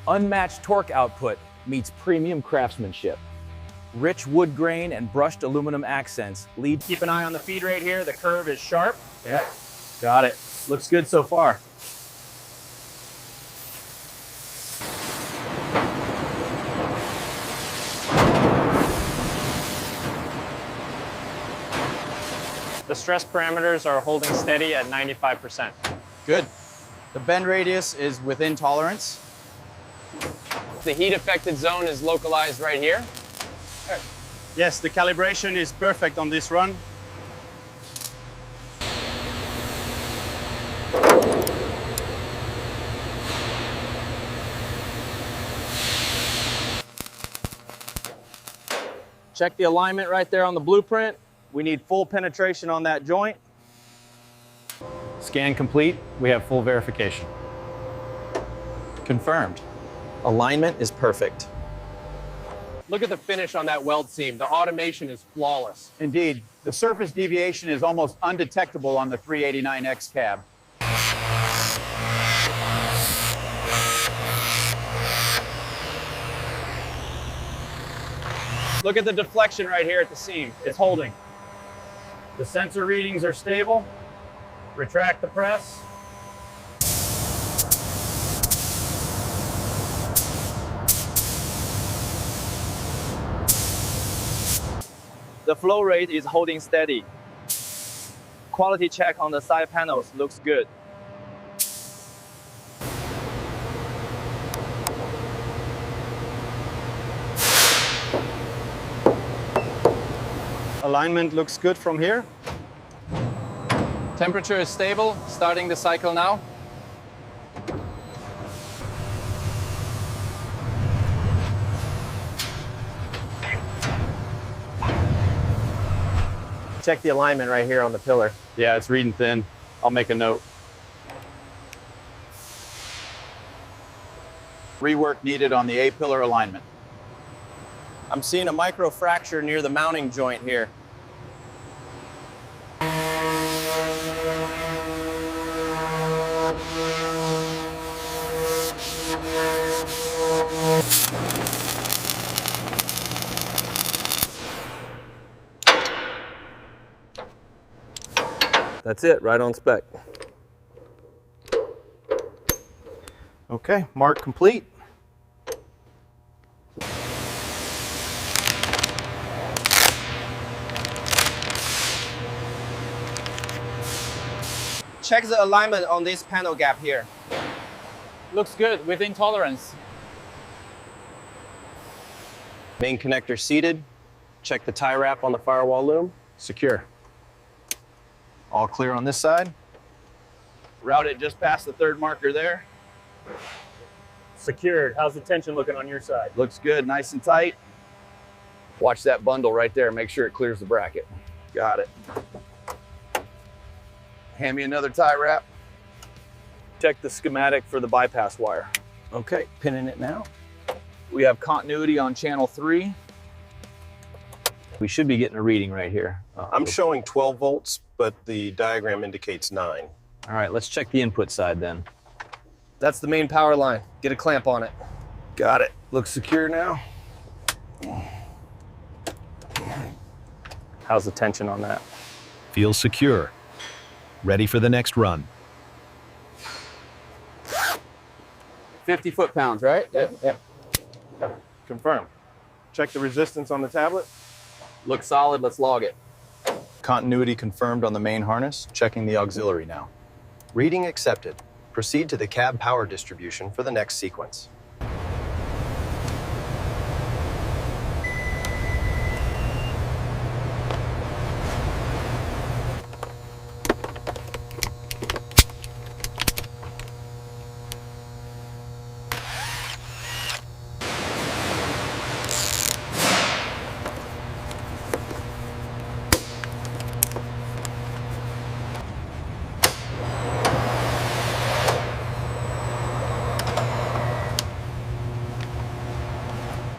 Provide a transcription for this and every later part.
Unmatched torque output meets premium craftsmanship. Rich wood grain and brushed aluminum accents lead. Keep an eye on the feed rate here. The curve is sharp. Yeah, got it. Looks good so far. The stress parameters are holding steady at 95%. Good. The bend radius is within tolerance. The heat affected zone is localized right here. Yes, the calibration is perfect on this run. Check the alignment right there on the blueprint. We need full penetration on that joint. Scan complete. We have full verification. Confirmed. Alignment is perfect. Look at the finish on that weld seam. The automation is flawless. Indeed, the surface deviation is almost undetectable on the 389X cab. Look at the deflection right here at the seam. It's holding. The sensor readings are stable. Retract the press. The flow rate is holding steady. Quality check on the side panels looks good. Alignment looks good from here. Temperature is stable. Starting the cycle now. Check the alignment right here on the pillar. Yeah, it's reading thin. I'll make a note. Rework needed on the A-pillar alignment. I'm seeing a micro fracture near the mounting joint here. That's it, right on spec. Okay, mark complete. Check the alignment on this panel gap here. Looks good, within tolerance. Main connector seated. Check the tie wrap on the firewall loom. Secure. All clear on this side. Route it just past the third marker there. Secured. How's the tension looking on your side? Looks good, nice and tight. Watch that bundle right there. Make sure it clears the bracket. Got it. Hand me another tie wrap. Check the schematic for the bypass wire. Okay, pinning it now. We have continuity on channel 3. We should be getting a reading right here. I'm showing 12 volts, but the diagram indicates 9. All right, let's check the input side then. That's the main power line. Get a clamp on it. Got it. Looks secure now. How's the tension on that? Feels secure. Ready for the next run. 50 foot-pounds, right? Yep. Confirm. Check the resistance on the tablet. Looks solid, let's log it. Continuity confirmed on the main harness. Checking the auxiliary now. Reading accepted. Proceed to the cab power distribution for the next sequence.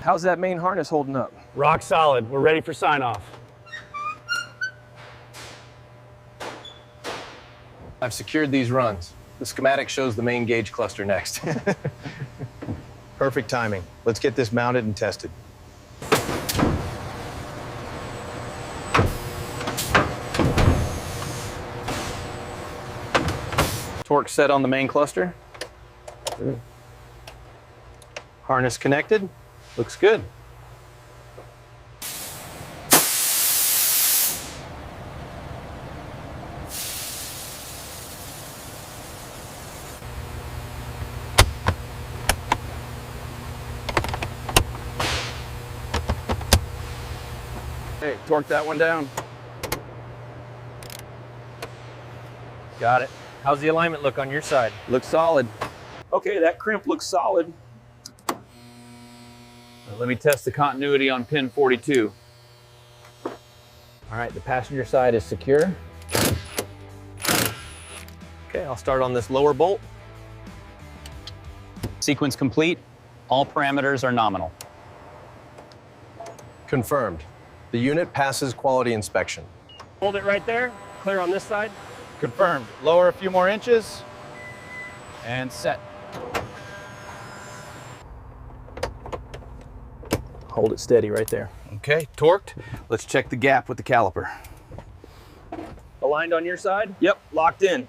How's that main harness holding up? Rock solid. We're ready for sign off. I've secured these runs. The schematic shows the main gauge cluster next. Perfect timing. Let's get this mounted and tested. Torque set on the main cluster. Harness connected. Looks good. Hey, torque that one down. Got it. How's the alignment look on your side? Looks solid. Okay, that crimp looks solid. Let me test the continuity on pin 42. All right, the passenger side is secure. Okay, I'll start on this lower bolt. Sequence complete. All parameters are nominal. Confirmed. The unit passes quality inspection. Hold it right there. Clear on this side. Confirmed. Lower a few more inches and set. Hold it steady right there. Okay, torqued. Let's check the gap with the caliper. Aligned on your side. Yep, locked in.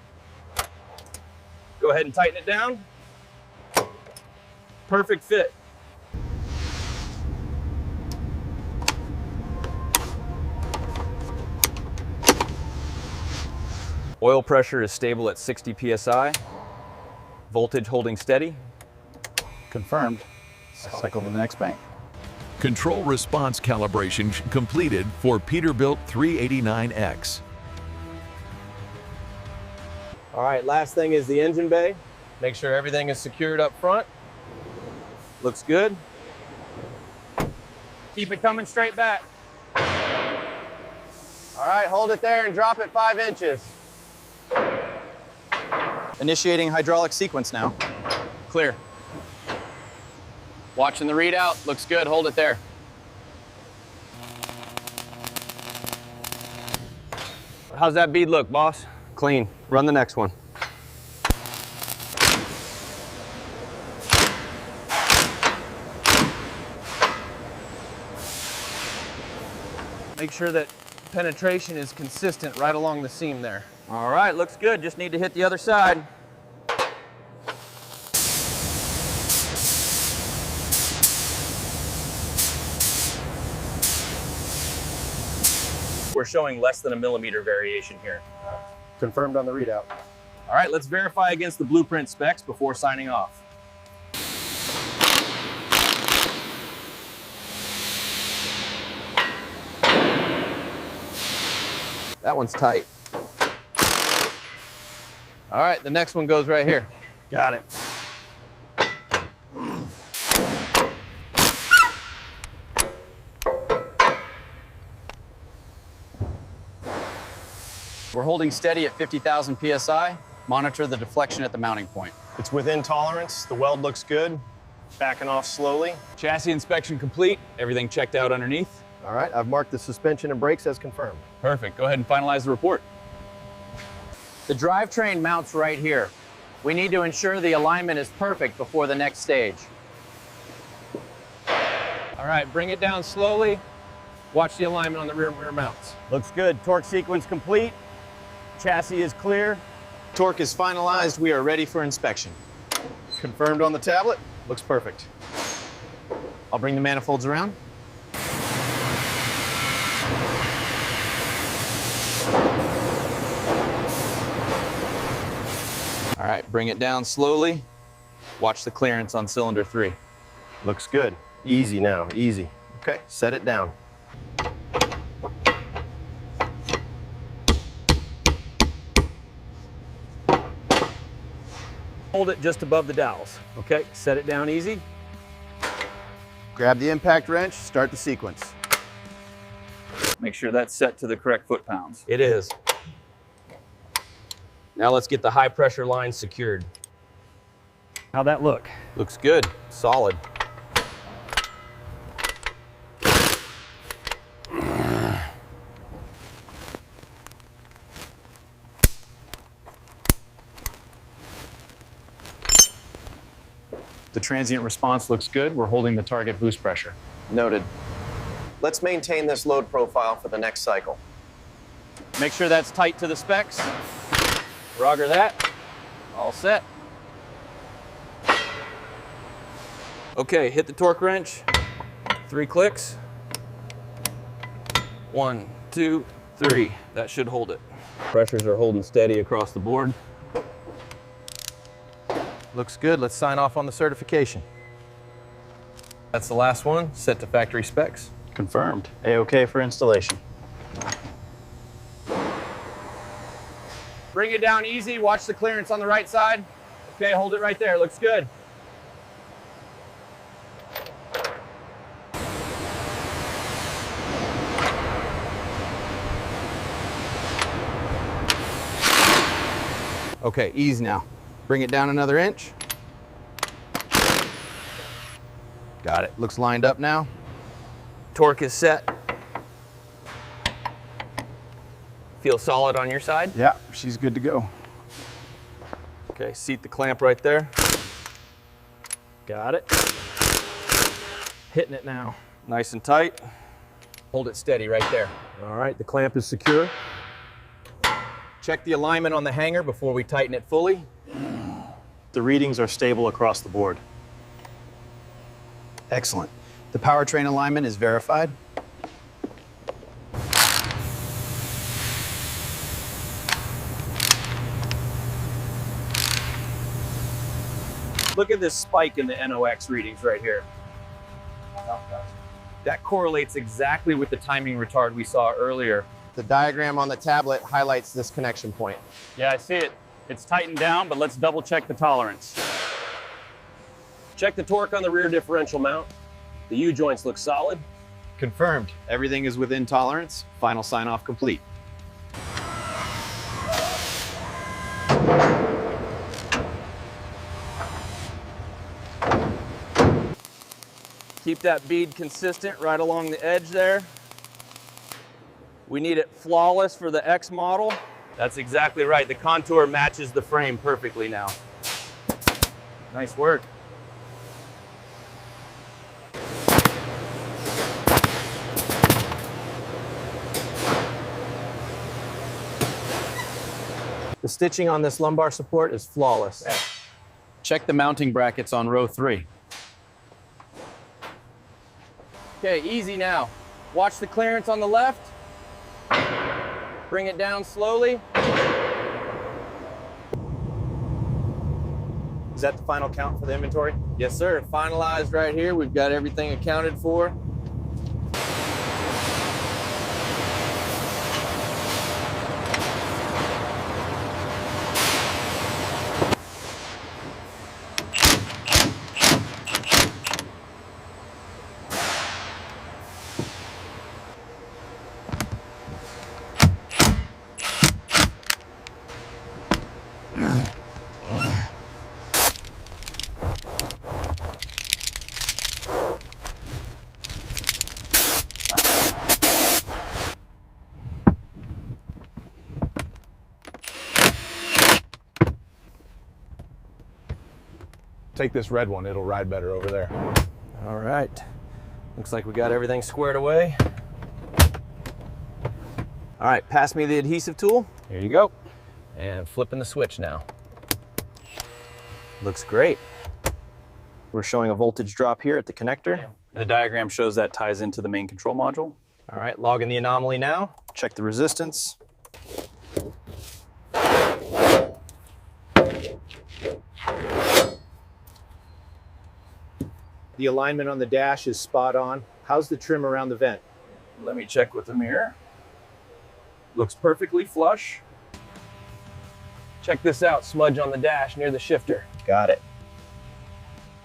Go ahead and tighten it down. Perfect fit. Oil pressure is stable at 60 psi. Voltage holding steady. Confirmed. Cycle to the next bank. Control response calibration completed for Peterbilt 389X. All right, last thing is the engine bay. Make sure everything is secured up front. Looks good. Keep it coming straight back. All right, hold it there and drop it 5 inches. Initiating hydraulic sequence now. Clear. Watching the readout. Looks good. Hold it there. How's that bead look, boss? Clean. Run the next one. Make sure that penetration is consistent right along the seam there. All right, looks good. Just need to hit the other side. We're showing less than a millimeter variation here. Confirmed on the readout. All right, let's verify against the blueprint specs before signing off. That one's tight. All right, the next one goes right here. Got it. We're holding steady at 50,000 psi. Monitor the deflection at the mounting point. It's within tolerance. The weld looks good. Backing off slowly. Chassis inspection complete. Everything checked out underneath. All right, I've marked the suspension and brakes as confirmed. Perfect. Go ahead and finalize the report. The drivetrain mounts right here. We need to ensure the alignment is perfect before the next stage. All right, bring it down slowly. Watch the alignment on the rear mounts. Looks good. Torque sequence complete. Chassis is clear. Torque is finalized. We are ready for inspection. Confirmed on the tablet. Looks perfect. I'll bring the manifolds around. All right, bring it down slowly. Watch the clearance on cylinder 3. Looks good. Easy now, easy. Okay, set it down. Hold it just above the dowels. Okay, set it down easy. Grab the impact wrench, start the sequence. Make sure that's set to the correct foot-pounds. It is. Now let's get the high pressure line secured. How'd that look? Looks good, solid. The transient response looks good. We're holding the target boost pressure. Noted. Let's maintain this load profile for the next cycle. Make sure that's tight to the specs. Roger that. All set. Okay, hit the torque wrench. 3 clicks. 1, 2, 3. That should hold it. Pressures are holding steady across the board. Looks good. Let's sign off on the certification. That's the last one, set to factory specs. Confirmed. A-OK for installation. Bring it down easy. Watch the clearance on the right side. Okay, hold it right there. Looks good. Okay, ease now. Bring it down another inch. Got it. Looks lined up now. Torque is set. Feel solid on your side? Yeah, she's good to go. Okay, seat the clamp right there. Got it. Hitting it now. Nice and tight. Hold it steady right there. All right, the clamp is secure. Check the alignment on the hanger before we tighten it fully. The readings are stable across the board. Excellent. The powertrain alignment is verified. Look at this spike in the NOx readings right here. That correlates exactly with the timing retard we saw earlier. The diagram on the tablet highlights this connection point. Yeah, I see it. It's tightened down, but let's double check the tolerance. Check the torque on the rear differential mount. The U-joints look solid. Confirmed. Everything is within tolerance. Final sign-off complete. Keep that bead consistent right along the edge there. We need it flawless for the X model. That's exactly right. The contour matches the frame perfectly now. Nice work. The stitching on this lumbar support is flawless. Check the mounting brackets on row 3. Okay, easy now. Watch the clearance on the left. Bring it down slowly. Is that the final count for the inventory? Yes, sir. Finalized right here. We've got everything accounted for. Take this red one, it'll ride better over there. All right. Looks like we got everything squared away. All right, pass me the adhesive tool. Here you go. And flipping the switch now. Looks great. We're showing a voltage drop here at the connector. The diagram shows that ties into the main control module. All right, logging the anomaly now. Check the resistance. The alignment on the dash is spot on. How's the trim around the vent? Let me check with the mirror. Looks perfectly flush. Check this out, smudge on the dash near the shifter. Got it.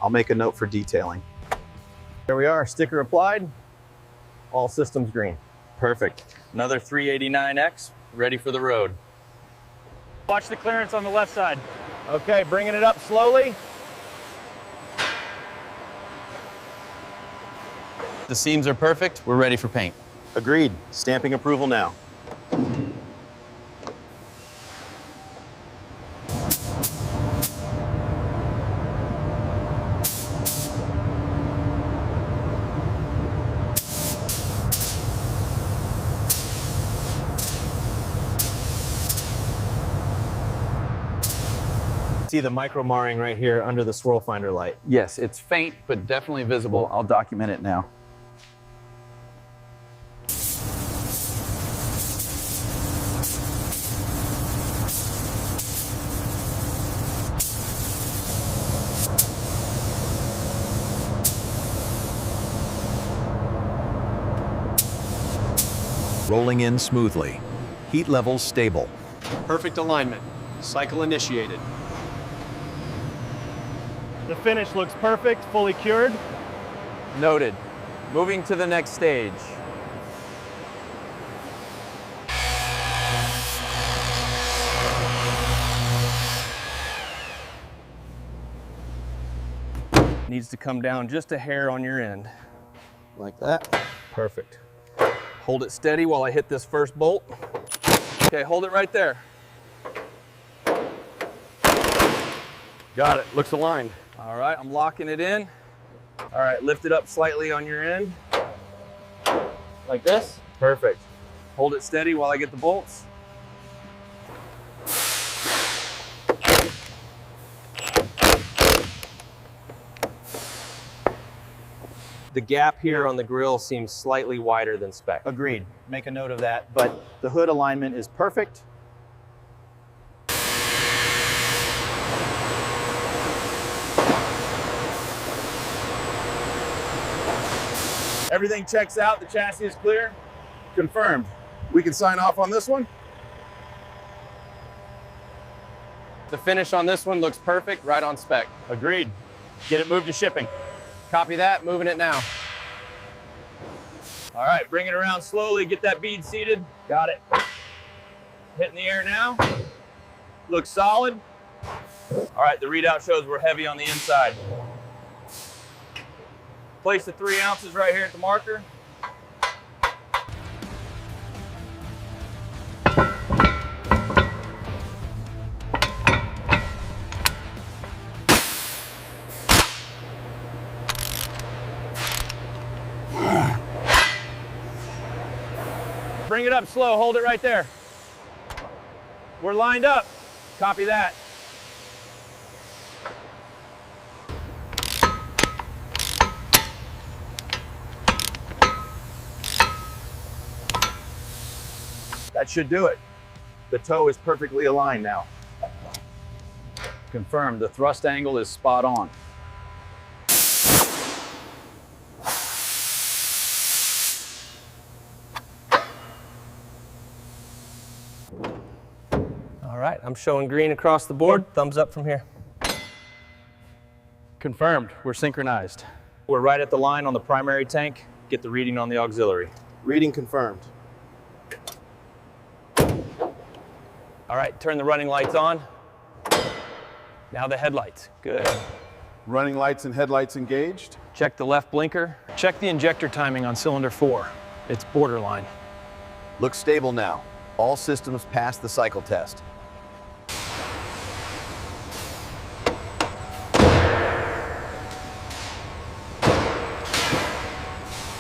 I'll make a note for detailing. There we are, sticker applied. All systems green. Perfect. Another 389X, ready for the road. Watch the clearance on the left side. Okay, bringing it up slowly. The seams are perfect. We're ready for paint. Agreed. Stamping approval now. See the micro marring right here under the swirl finder light. Yes, it's faint, but definitely visible. I'll document it now. Rolling in smoothly. Heat levels stable. Perfect alignment. Cycle initiated. The finish looks perfect, fully cured. Noted. Moving to the next stage. Needs to come down just a hair on your end. Like that. Perfect. Hold it steady while I hit this first bolt. Okay, hold it right there. Got it, looks aligned. All right, I'm locking it in. All right, lift it up slightly on your end. Like this? Perfect. Hold it steady while I get the bolts. The gap here on the grille seems slightly wider than spec. Agreed. Make a note of that. But the hood alignment is perfect. Everything checks out. The chassis is clear. Confirmed. We can sign off on this one. The finish on this one looks perfect, right on spec. Agreed. Get it moved to shipping. Copy that, moving it now. All right, bring it around slowly. Get that bead seated. Got it. Hitting the air now. Looks solid. All right, the readout shows we're heavy on the inside. Place the 3 ounces right here at the marker. Bring it up slow, hold it right there. We're lined up. Copy that. That should do it. The toe is perfectly aligned now. Confirmed, the thrust angle is spot on. All right, I'm showing green across the board. Thumbs up from here. Confirmed, we're synchronized. We're right at the line on the primary tank. Get the reading on the auxiliary. Reading confirmed. All right, turn the running lights on. Now the headlights, good. Running lights and headlights engaged. Check the left blinker. Check the injector timing on cylinder 4. It's borderline. Looks stable now. All systems pass the cycle test.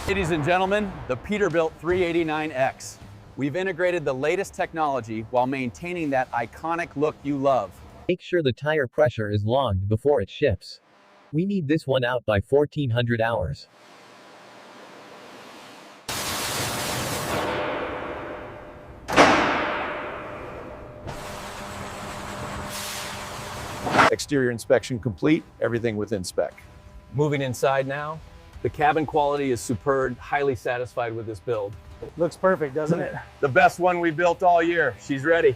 Ladies and gentlemen, the Peterbilt 389X. We've integrated the latest technology while maintaining that iconic look you love. Make sure the tire pressure is logged before it ships. We need this one out by 1400 hours. Exterior inspection complete, everything within spec. Moving inside now. The cabin quality is superb, highly satisfied with this build. Looks perfect, doesn't it? The best one we built all year. She's ready.